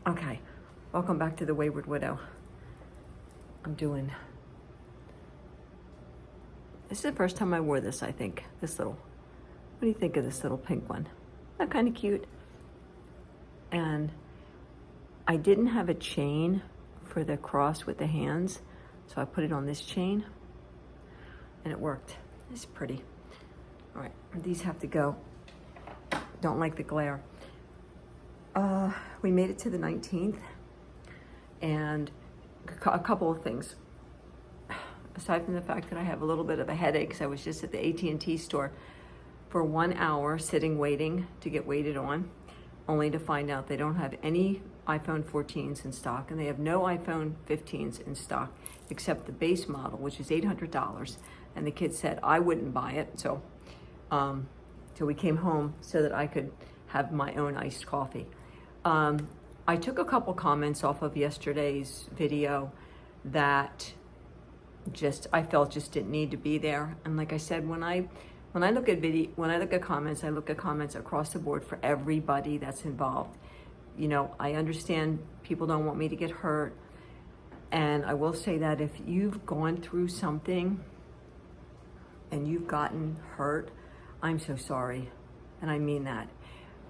Okay, welcome back to the Wayward Widow. This is the first time I wore this, I think. What do you think of this little pink one? Not kind of cute. And I didn't have a chain for the cross with the hands, so I put it on this chain and it worked. It's pretty. All right, these have to go. Don't like the glare. We made it to the 19th, and a couple of things. Aside from the fact that I have a little bit of a headache, because I was just at the AT&T store for 1 hour sitting waiting to get waited on, only to find out they don't have any iPhone 14s in stock, and they have no iPhone 15s in stock, except the base model, which is $800. And the kid said I wouldn't buy it, so we came home so that I could have my own iced coffee. I took a couple comments off of yesterday's video that I felt just didn't need to be there. And like I said, when I look at comments, I look at comments across the board for everybody that's involved. You know, I understand people don't want me to get hurt. And I will say that if you've gone through something and you've gotten hurt, I'm so sorry. And I mean that.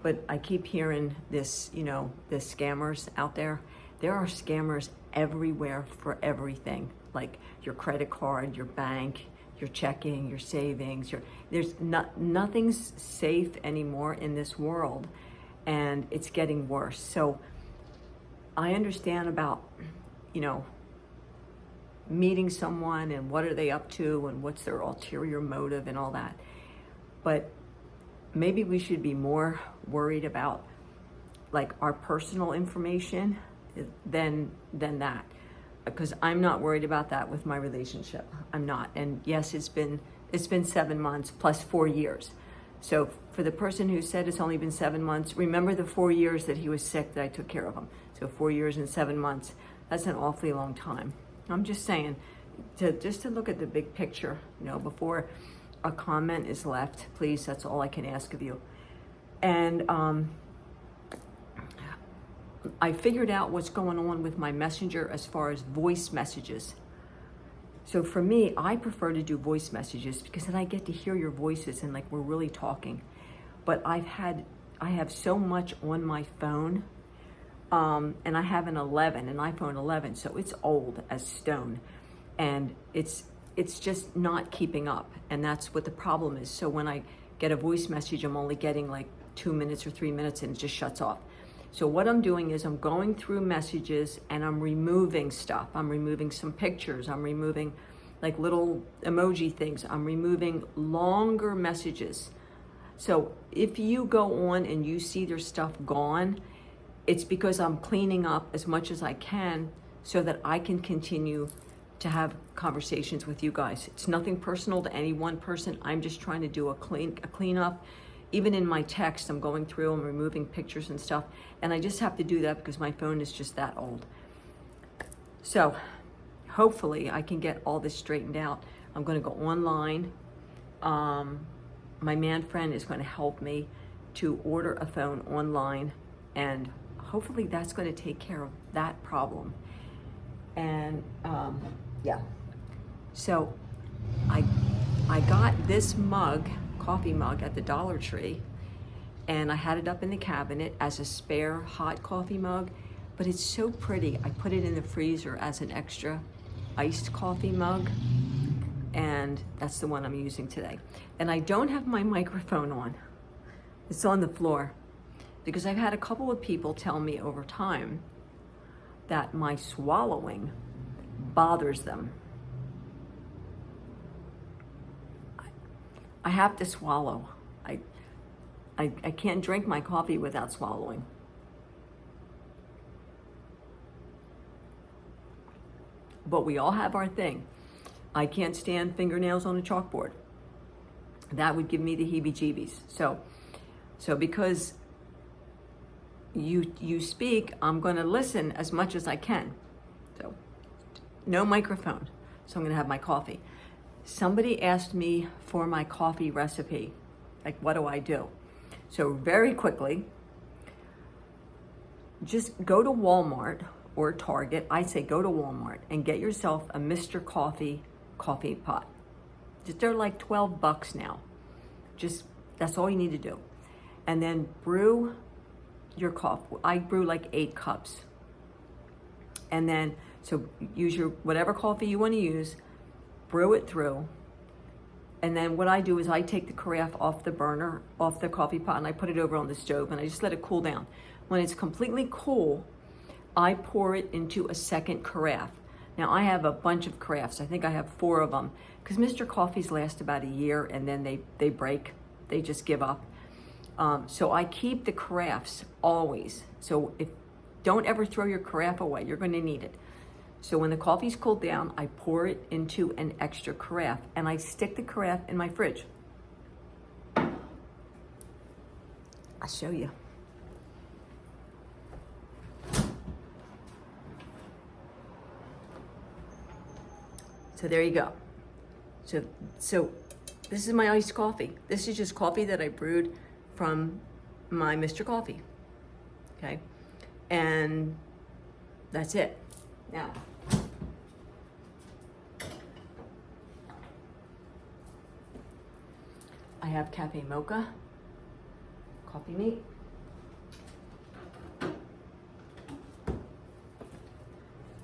But I keep hearing this, the scammers out there. There are scammers everywhere for everything, like your credit card, your bank, your checking, your savings. Nothing's safe anymore in this world, and it's getting worse. So I understand about, meeting someone and what are they up to and what's their ulterior motive and all that. But maybe we should be more worried about like our personal information than that, because I'm not worried about that with my relationship. I'm not. And yes, it's been 7 months plus 4 years. So for the person who said it's only been 7 months, remember the 4 years that he was sick that I took care of him. So 4 years and 7 months, that's an awfully long time. I'm just saying to look at the big picture, before a comment is left, please. That's all I can ask of you. And I figured out what's going on with my messenger as far as voice messages. So for me, I prefer to do voice messages because then I get to hear your voices and like we're really talking. But I have so much on my phone, and I have an iPhone 11, so it's old as stone, and it's just not keeping up, and that's what the problem is. So when I get a voice message, I'm only getting like 2 minutes or 3 minutes and it just shuts off. So what I'm doing is I'm going through messages and I'm removing stuff. I'm removing some pictures. I'm removing like little emoji things. I'm removing longer messages. So if you go on and you see their stuff gone, it's because I'm cleaning up as much as I can so that I can continue to have conversations with you guys. It's nothing personal to any one person. I'm just trying to do a cleanup. Even in my text, I'm going through, I'm removing pictures and stuff. And I just have to do that because my phone is just that old. So hopefully I can get all this straightened out. I'm gonna go online. My man friend is gonna help me to order a phone online, and hopefully that's gonna take care of that problem. And yeah, so I got this coffee mug at the Dollar Tree, and I had it up in the cabinet as a spare hot coffee mug, but it's so pretty. I put it in the freezer as an extra iced coffee mug, and that's the one I'm using today. And I don't have my microphone on. It's on the floor because I've had a couple of people tell me over time that my swallowing bothers them. I have to swallow. I can't drink my coffee without swallowing. But we all have our thing. I can't stand fingernails on a chalkboard. That would give me the heebie-jeebies. So because you speak, I'm gonna listen as much as I can. So no microphone, so I'm gonna have my coffee. Somebody asked me for my coffee recipe, like what do I do? So very quickly, just go to Walmart or Target. I say go to Walmart and get yourself a Mr. Coffee coffee pot. They're like $12 now. Just, that's all you need to do. And then brew your coffee. I brew like 8 cups. And then, so use your, whatever coffee you want to use, brew it through. And then what I do is I take the carafe off the burner, off the coffee pot, and I put it over on the stove and I just let it cool down. When it's completely cool, I pour it into a second carafe. Now I have a bunch of carafes. I think I have 4 of them because Mr. Coffees last about a year and then they break. They just give up. So I keep the carafes always. So don't ever throw your carafe away. You're going to need it. So when the coffee's cooled down, I pour it into an extra carafe and I stick the carafe in my fridge. I'll show you. So there you go. So this is my iced coffee. This is just coffee that I brewed from my Mr. Coffee. Okay. And that's it. Now, I have cafe mocha, coffee mate.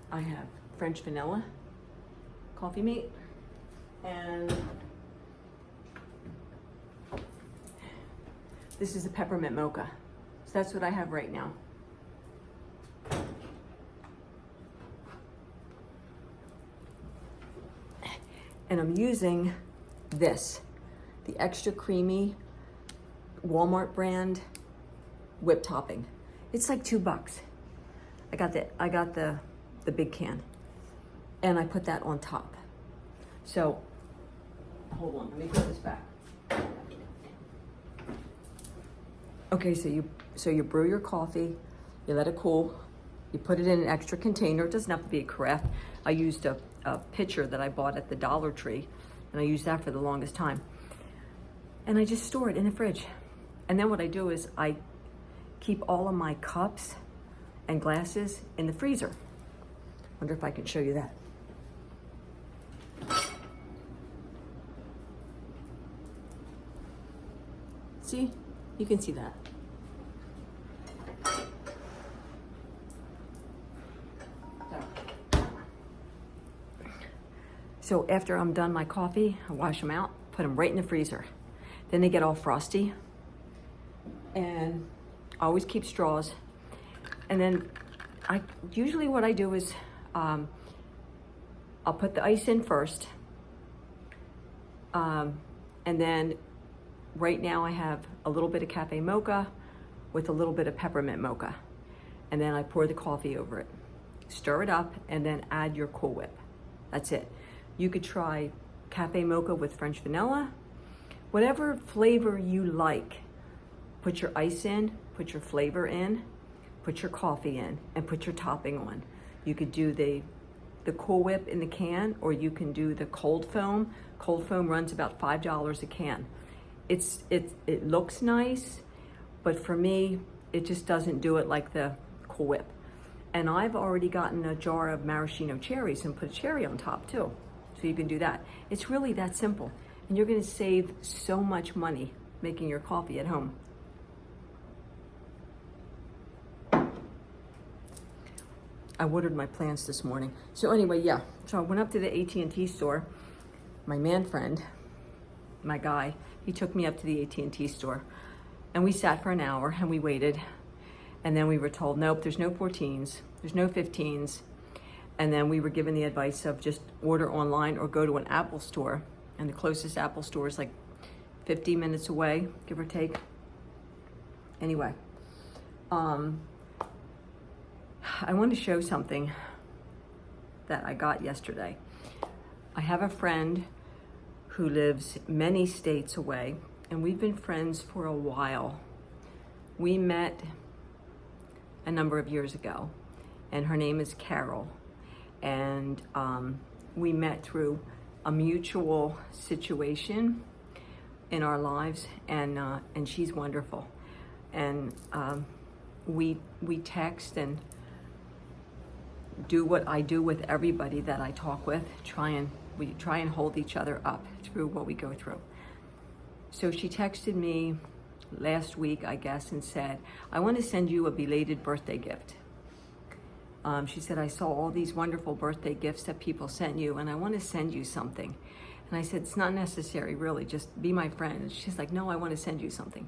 I have French vanilla, coffee mate, and this is a peppermint mocha. So that's what I have right now. And I'm using this, the extra creamy Walmart brand whip topping. It's like $2. I got the big can, and I put that on top. So hold on, let me put this back. Okay, so you brew your coffee, you let it cool, you put it in an extra container. It doesn't have to be a carafe. I used a pitcher that I bought at the Dollar Tree, and I used that for the longest time. And I just store it in the fridge. And then what I do is I keep all of my cups and glasses in the freezer. Wonder if I can show you that. See? You can see that. So after I'm done my coffee, I wash them out, put them right in the freezer. Then they get all frosty. And I always keep straws. And then usually what I do is I'll put the ice in first. And then right now I have a little bit of cafe mocha with a little bit of peppermint mocha. And then I pour the coffee over it. Stir it up and then add your Cool Whip. That's it. You could try cafe mocha with French vanilla. Whatever flavor you like. Put your ice in, put your flavor in, put your coffee in, and put your topping on. You could do the Cool Whip in the can, or you can do the cold foam. Cold foam runs about $5 a can. It looks nice, but for me, it just doesn't do it like the Cool Whip. And I've already gotten a jar of maraschino cherries and put a cherry on top too. So you can do that. It's really that simple. And you're gonna save so much money making your coffee at home. I watered my plants this morning. So anyway, yeah. So I went up to the AT&T store. My man friend, my guy, he took me up to the AT&T store. And we sat for an hour and we waited. And then we were told, nope, there's no 14s, there's no 15s. And then we were given the advice of just order online or go to an Apple store. And the closest Apple store is like 50 minutes away, give or take. Anyway, I want to show something that I got yesterday. I have a friend who lives many states away, and we've been friends for a while. We met a number of years ago, and her name is Carol. And we met through a mutual situation in our lives, and she's wonderful. And we text and do what I do with everybody that I talk with. We try and hold each other up through what we go through. So she texted me last week, I guess, and said, I want to send you a belated birthday gift. She said, I saw all these wonderful birthday gifts that people sent you, and I want to send you something. And I said, it's not necessary, really, just be my friend. And she's like, no, I want to send you something.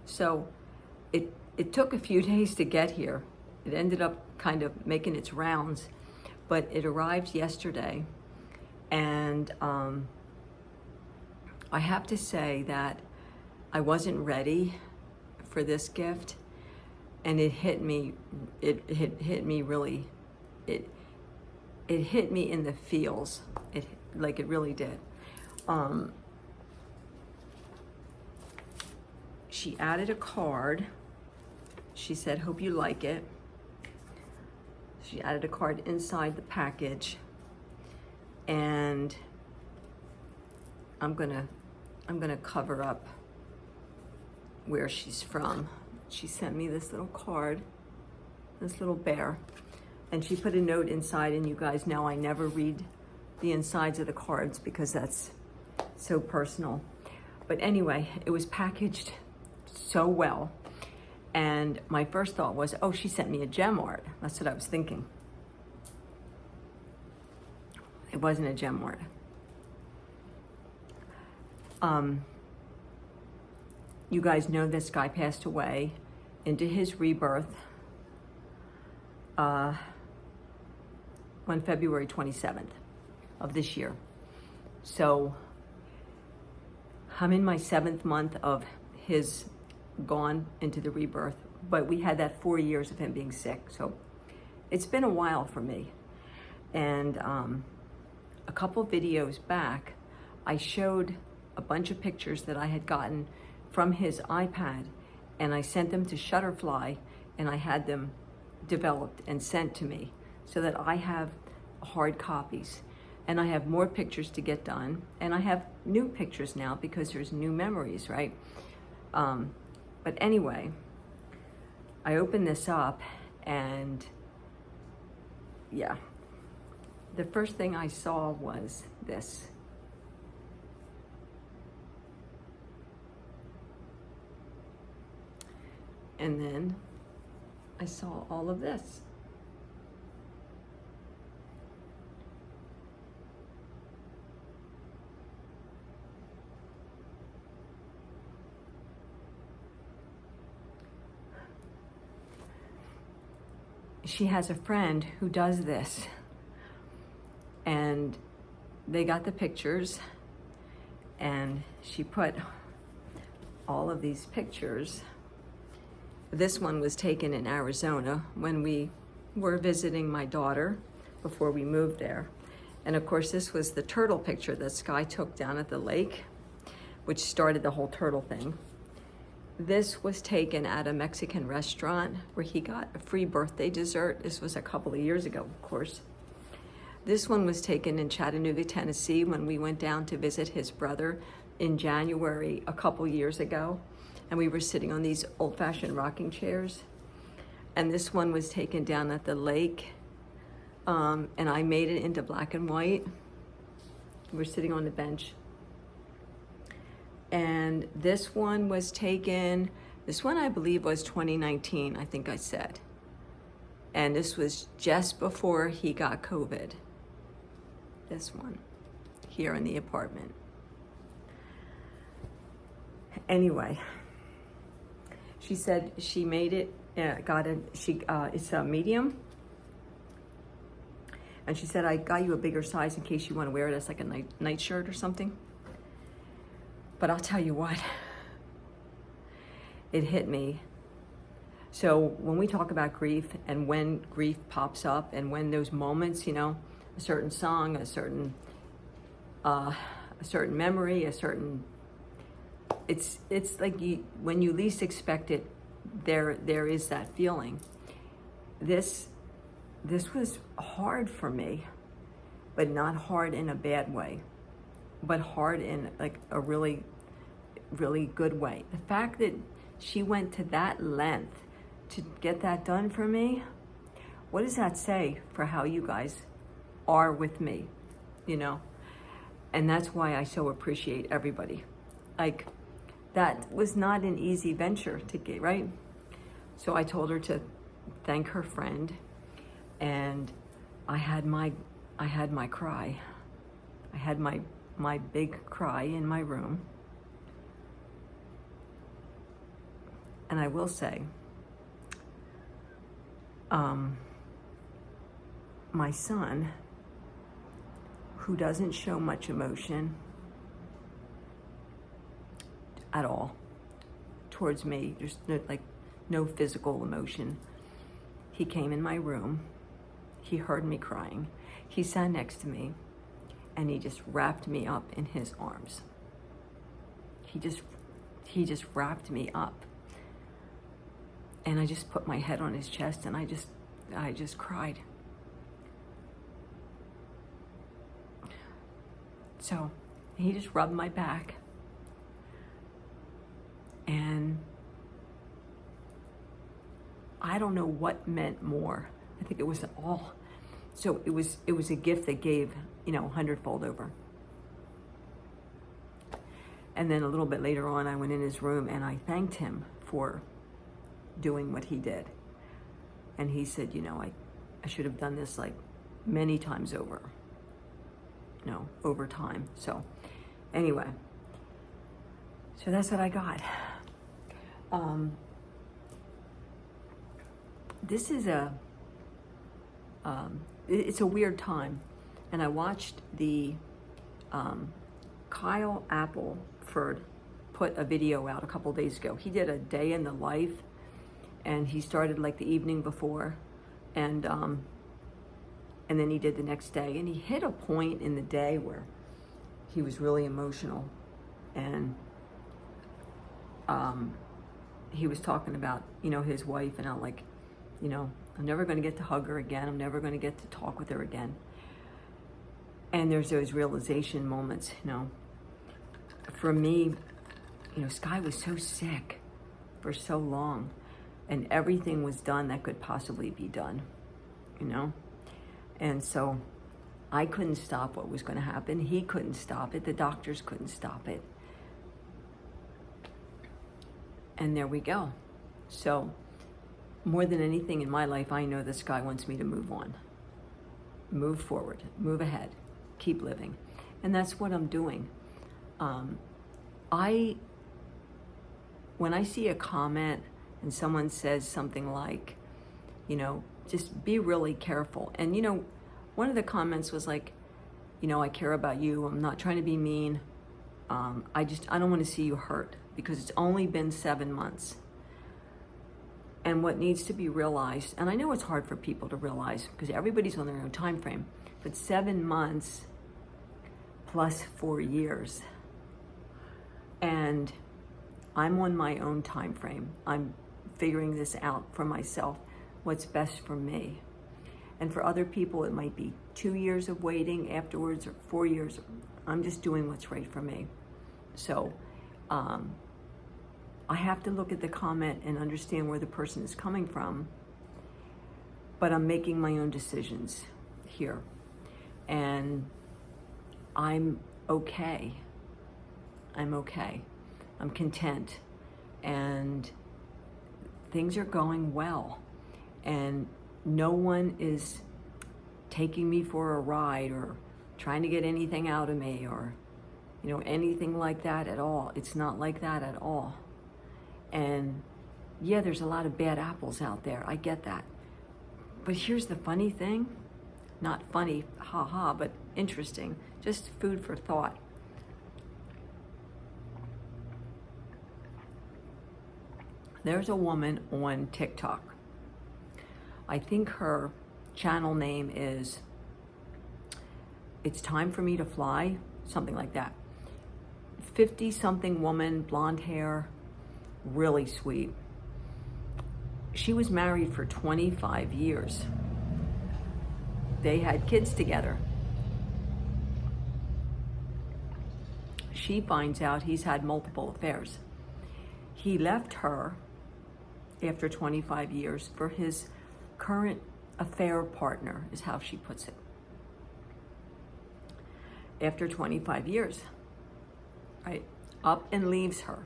So it took a few days to get here. It ended up kind of making its rounds, but it arrived yesterday. And I have to say that I wasn't ready for this gift, and it hit me. It hit me really. It hit me in the feels. It really did. She added a card. She said, "Hope you like it." She added a card inside the package, and I'm gonna cover up where she's from. She sent me this little card, this little bear, and she put a note inside, and you guys know I never read the insides of the cards because that's so personal. But anyway, it was packaged so well, and my first thought was, oh, she sent me a gem art. That's what I was thinking. It wasn't a gem art. You guys know this guy passed away into his rebirth on February 27th of this year. So I'm in my 7th month of his gone into the rebirth, but we had that 4 years of him being sick. So it's been a while for me. And a couple videos back, I showed a bunch of pictures that I had gotten from his iPad, and I sent them to Shutterfly, and I had them developed and sent to me so that I have hard copies. And I have more pictures to get done, and I have new pictures now because there's new memories, right? But anyway, I opened this up, and yeah, the first thing I saw was this. And then I saw all of this. She has a friend who does this, and they got the pictures, and she put all of these pictures. This one was taken in Arizona when we were visiting my daughter before we moved there. And of course, this was the turtle picture that Sky took down at the lake, which started the whole turtle thing. This was taken at a Mexican restaurant where he got a free birthday dessert. This was a couple of years ago, of course. This one was taken in Chattanooga, Tennessee when we went down to visit his brother in January a couple years ago. And we were sitting on these old-fashioned rocking chairs. And this one was taken down at the lake. And I made it into black and white. We're sitting on the bench. And this one was taken, this one I believe was 2019, I think I said. And this was just before he got COVID. This one, here in the apartment. Anyway. She said she made it, it's a medium. And she said, I got you a bigger size in case you want to wear it as like a night shirt or something. But I'll tell you what, it hit me. So when we talk about grief and when grief pops up and when those moments, you know, a certain song, a certain memory, it's like when you least expect it, there is that feeling. This was hard for me, but not hard in a bad way, but hard in like a really, really good way. The fact that she went to that length to get that done for me, what does that say for how you guys are with me, you know? And that's why I so appreciate everybody. Like, that was not an easy venture to get, right? So I told her to thank her friend, and I had my cry. I had my big cry in my room. And I will say, my son, who doesn't show much emotion at all towards me, there's no physical emotion. He came in my room, he heard me crying, he sat next to me, and he just wrapped me up in his arms. He just wrapped me up. And I just put my head on his chest, and I just cried. So he just rubbed my back, and I don't know what meant more. I think it was all. So it was a gift that gave, 100-fold over. And then a little bit later on, I went in his room and I thanked him for doing what he did. And he said, I should have done this like many times over, over time. So anyway, so that's what I got. This is it's a weird time. And I watched the Kyle Appleford put a video out a couple days ago. He did a day in the life, and he started like the evening before, and then he did the next day, and he hit a point in the day where he was really emotional, and he was talking about his wife, and I'm like, I'm never going to get to hug her again. I'm never going to get to talk with her again. And there's those realization moments, For me, Sky was so sick for so long, and everything was done that could possibly be done, And so I couldn't stop what was going to happen. He couldn't stop it. The doctors couldn't stop it. And there we go. So more than anything in my life, I know that Sky wants me to move on, move forward, move ahead, keep living. And that's what I'm doing. When I see a comment and someone says something like, just be really careful. And, one of the comments was like, I care about you. I'm not trying to be mean. I don't want to see you hurt, because it's only been 7 months. And what needs to be realized, and I know it's hard for people to realize because everybody's on their own time frame, but 7 months plus 4 years. And I'm on my own time frame. I'm figuring this out for myself, what's best for me. And for other people, it might be 2 years of waiting afterwards, or 4 years. I'm just doing what's right for me. So I have to look at the comment and understand where the person is coming from, but I'm making my own decisions here. And I'm okay. I'm okay. I'm content. And things are going well. And no one is taking me for a ride or trying to get anything out of me or, anything like that at all. It's not like that at all. And yeah, there's a lot of bad apples out there. I get that. But here's the funny thing. Not funny, haha, but interesting. Just food for thought. There's a woman on TikTok. I think her channel name is It's Time for Me to Fly, something like that. 50-something woman, blonde hair, really sweet. She was married for 25 years. They had kids together. She finds out he's had multiple affairs. He left her after 25 years for his current affair partner, is how she puts it. After 25 years, right, up and leaves her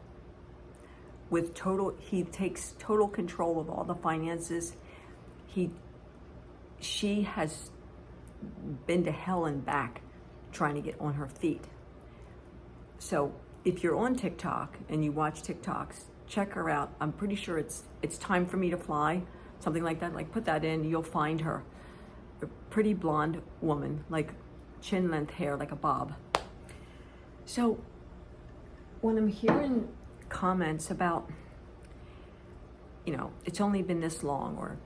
with he takes total control of all the finances. She has been to hell and back trying to get on her feet. So if you're on TikTok and you watch TikToks, check her out. I'm pretty sure it's Time for Me to Fly, something like that. Like, put that in, you'll find her. A pretty blonde woman, like chin length hair, like a bob. So when I'm hearing comments about, it's only been this long, or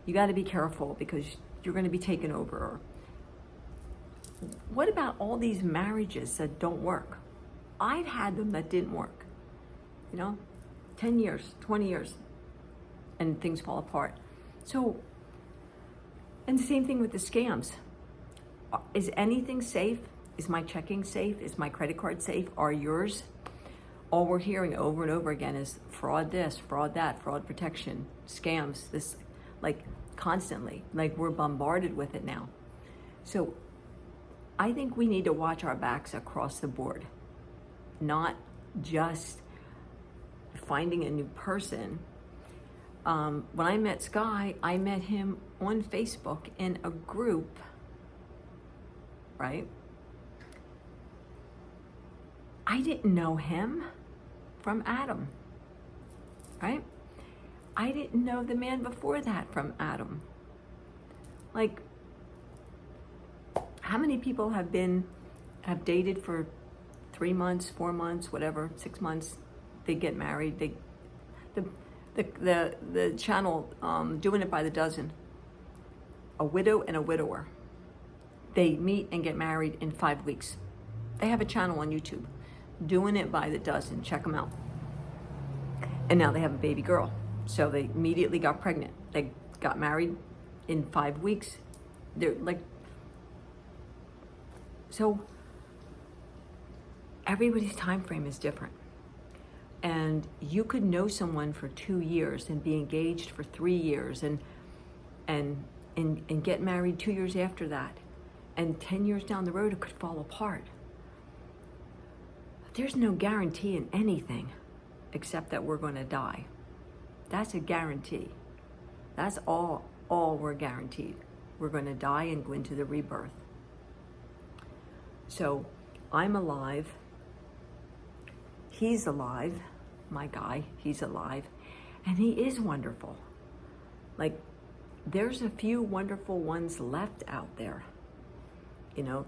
you got to be careful because you're going to be taken over, or what about all these marriages that don't work? I've had them that didn't work, 10 years, 20 years, and things fall apart. So, and the same thing with the scams. Is anything safe? Is my checking safe? Is my credit card safe? Are yours? All we're hearing over and over again is fraud this, fraud that, fraud protection, scams, this, like constantly, like we're bombarded with it now. So I think we need to watch our backs across the board, not just finding a new person. When I met Sky, I met him on Facebook in a group, right? I didn't know him from Adam, right? I didn't know the man before that from Adam. Like, how many people have dated for 3 months, 4 months, whatever, 6 months, they get married, the channel, Doing It by the Dozen, a widow and a widower, they meet and get married in 5 weeks. They have a channel on YouTube, Doing It by the Dozen, check them out. And now they have a baby girl. So they immediately got pregnant. They got married in 5 weeks. They're like, so everybody's time frame is different. And you could know someone for 2 years and be engaged for 3 years and get married 2 years after that. And 10 years down the road, it could fall apart. There's no guarantee in anything except that we're going to die. That's a guarantee. That's all we're guaranteed. We're going to die and go into the rebirth. So I'm alive. He's alive. My guy, he's alive. And he is wonderful. Like, there's a few wonderful ones left out there.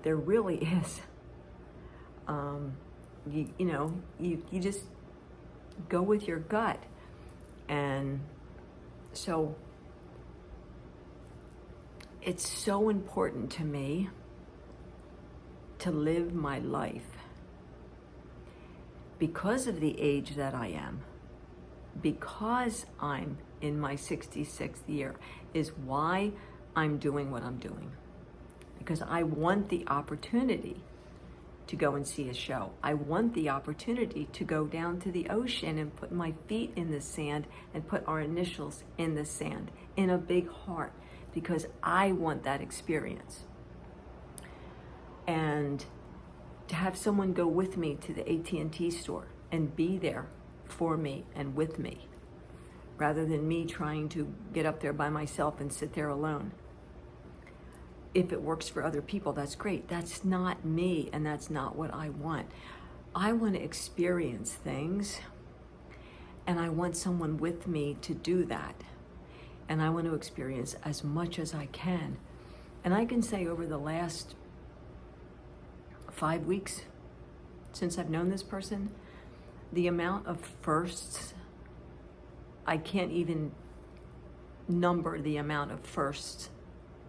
There really is. You just go with your gut. And so it's so important to me to live my life because of the age that I am, because I'm in my 66th year, is why I'm doing what I'm doing. Because I want the opportunity to go and see a show. I want the opportunity to go down to the ocean and put my feet in the sand and put our initials in the sand in a big heart, because I want that experience. And to have someone go with me to the AT&T store and be there for me and with me, rather than me trying to get up there by myself and sit there alone. If it works for other people, that's great. That's not me, and that's not what I want. I want to experience things, and I want someone with me to do that. And I want to experience as much as I can. And I can say over the last 5 weeks, since I've known this person, the amount of firsts, I can't even number the amount of firsts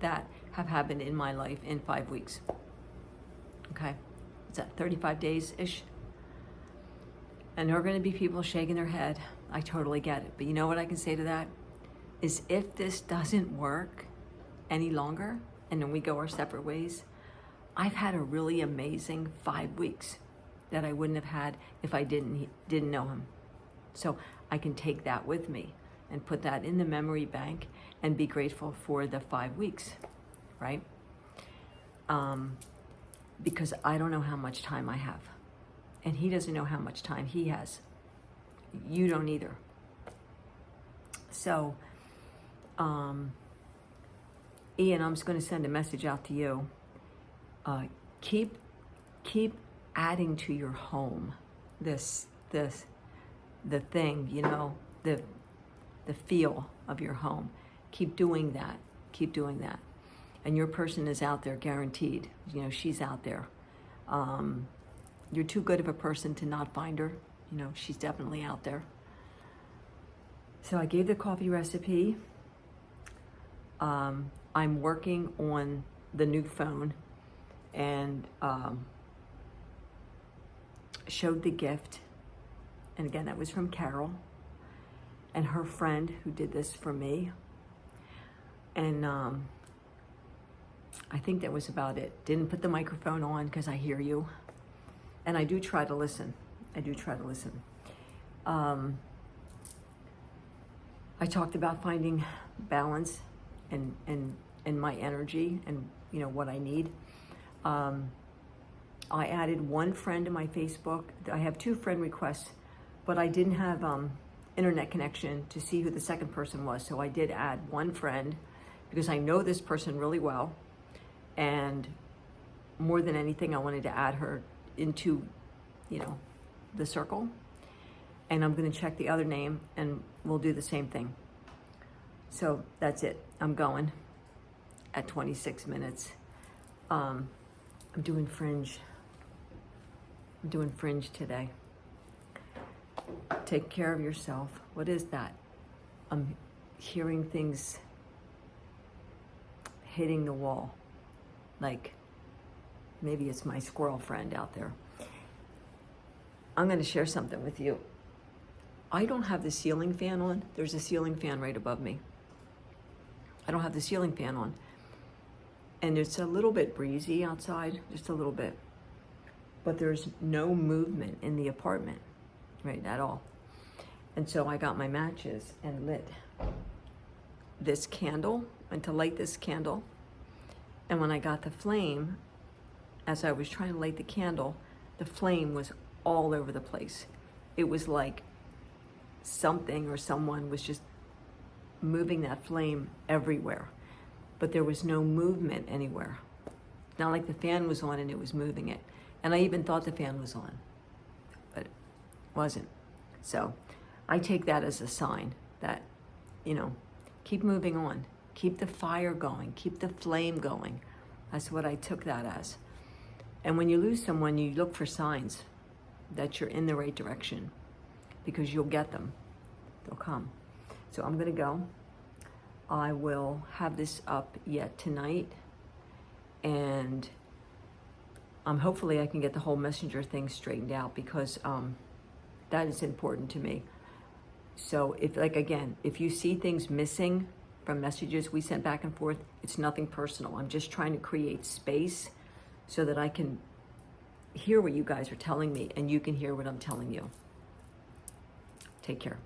that have happened in my life in 5 weeks. Okay, is that 35 days-ish? And there are going to be people shaking their head. I totally get it. But you know what I can say to that? Is if this doesn't work any longer, and then we go our separate ways, I've had a really amazing 5 weeks that I wouldn't have had if I didn't know him. So I can take that with me. and put that in the memory bank and be grateful for the 5 weeks, right? Because I don't know how much time I have, and he doesn't know how much time he has. You don't either. So, Ian, I'm just going to send a message out to you. Keep adding to your home the thing, you know, the feel of your home. Keep doing that. Keep doing that. And your person is out there, guaranteed. You know, she's out there. You're too good of a person to not find her. You know, she's definitely out there. So I gave the coffee recipe. I'm working on the new phone, and showed the gift. And again, that was from Carol and her friend who did this for me. And I think that was about it. Didn't put the microphone on because I hear you. And I do try to listen. I do try to listen. I talked about finding balance and my energy and, you know, what I need. I added one friend to my Facebook. I have 2 friend requests, but I didn't have internet connection to see who the second person was. So I did add one friend because I know this person really well. And more than anything, I wanted to add her into, you know, the circle. And I'm going to check the other name and we'll do the same thing. So that's it. I'm going at 26 minutes. I'm doing fringe. I'm doing fringe today. Take care of yourself. What is that? I'm hearing things hitting the wall. Like maybe it's my squirrel friend out there. I'm going to share something with you. I don't have the ceiling fan on. There's a ceiling fan right above me. I don't have the ceiling fan on. And it's a little bit breezy outside, just a little bit. But there's no movement in the apartment, right, at all. And so I got my matches and lit this candle, and to light this candle. And when I got the flame, as I was trying to light the candle, the flame was all over the place. It was like something or someone was just moving that flame everywhere, but there was no movement anywhere. Not like the fan was on and it was moving it. And I even thought the fan was on, but it wasn't. So I take that as a sign that, you know, keep moving on, keep the fire going, keep the flame going. That's what I took that as. And when you lose someone, you look for signs that you're in the right direction, because you'll get them. They'll come. So I'm gonna go. I will have this up yet tonight, and hopefully I can get the whole messenger thing straightened out, because that is important to me. So if, like, again, if you see things missing from messages we sent back and forth, it's nothing personal. I'm just trying to create space so that I can hear what you guys are telling me and you can hear what I'm telling you. Take care.